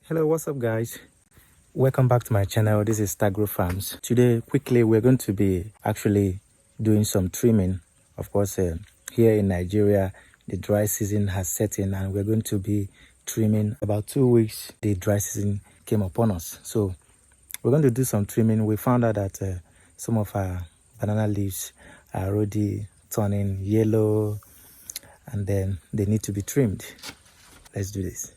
Hello, what's up guys? Welcome back to my channel. This is Stagro Farms. Today quickly we're going to be actually doing some trimming. Of course, here in Nigeria the dry season has set in and we're going to be trimming. About 2 weeks the dry season came upon us, so we're going to do some trimming. We found out that some of our banana leaves are already turning yellow and then they need to be trimmed. Let's do this.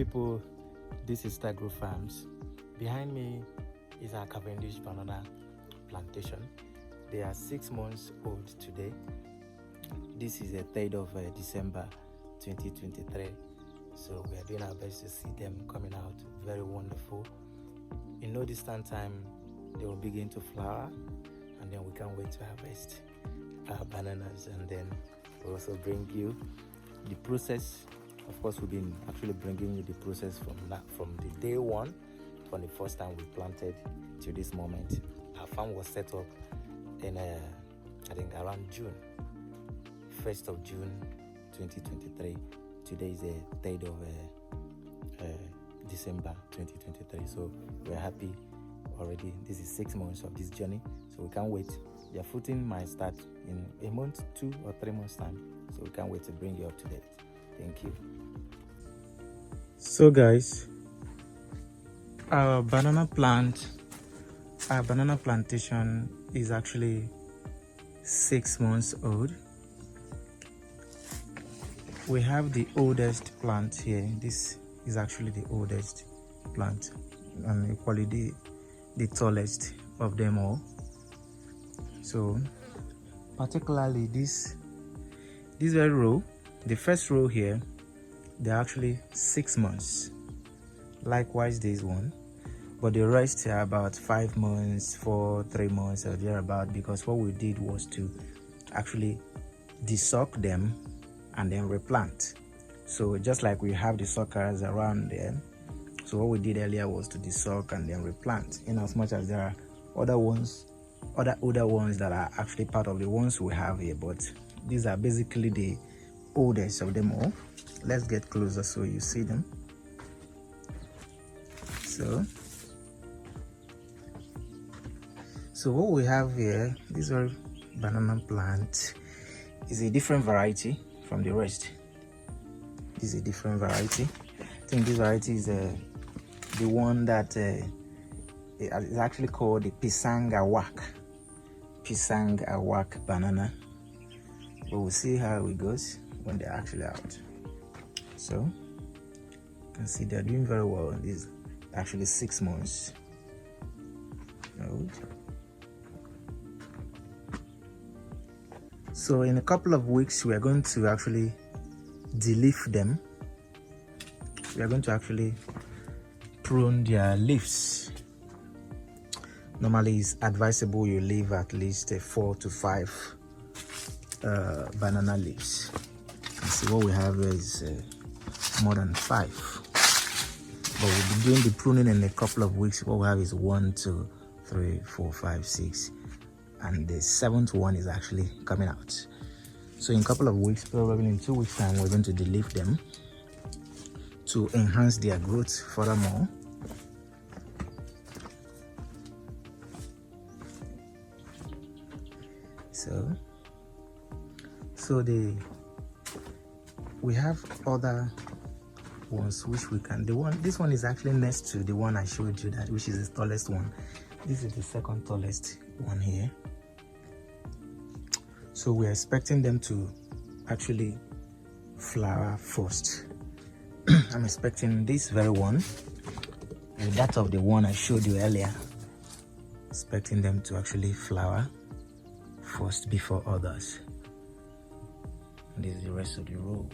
people, this is Stagro Farms. Behind me is our Cavendish banana plantation. They are 6 months old today. This is the 3rd of December 2023. So we are doing our best to see them coming out very wonderful. In no distant time, they will begin to flower, and then we can't wait to harvest our bananas, and then we'll also bring you the process. Of course, we've been actually bringing you the process from the day one, from the first time we planted to this moment. Our farm was set up in I think around June, 1st of June 2023. Today is the 3rd of December 2023. So we're happy already. This is 6 months of this journey, so we can't wait. Their fruiting might start in a month, 2 or 3 months time, so we can't wait to bring you up to date. Thank you. So guys, our banana plantation is actually 6 months old. We have the oldest plant here. This is actually the oldest plant, and equally the tallest of them all. So particularly this very row, the first row here, they're actually 6 months. Likewise this one, but the rest are about 5 months, 3 months or thereabout, because what we did was to actually desock them and then replant. So just like we have the suckers around there, so what we did earlier was to desock and then replant, in as much as there are other older ones that are actually part of the ones we have here, but these are basically the oldest of them all. Let's get closer so you see them. So what we have here, this very banana plant is a different variety from the rest. This is a different variety. I think this variety is the one that is actually called the Pisang Awak banana. But we'll see how it goes when they're actually out. So you can see they're doing very well. This is actually 6 months old. So in a couple of weeks, we are going to actually de-leaf them. We are going to actually prune their leaves. Normally it's advisable you leave at least 4 to 5 banana leaves. You can see what we have is more than 5. But we'll be doing the pruning in a couple of weeks. What we have is 1, 2, 3, 4, 5, 6. And the 7th one is actually coming out. So in a couple of weeks, probably in 2 weeks time, we're going to de-leaf them to enhance their growth furthermore. So we have other ones which we can. This one is actually next to the one I showed you, that which is the tallest one. This is the second tallest one here. So we're expecting them to actually flower first. I'm expecting this very one with that of the one I showed you earlier, expecting them to actually flower first before others. And this is the rest of the row.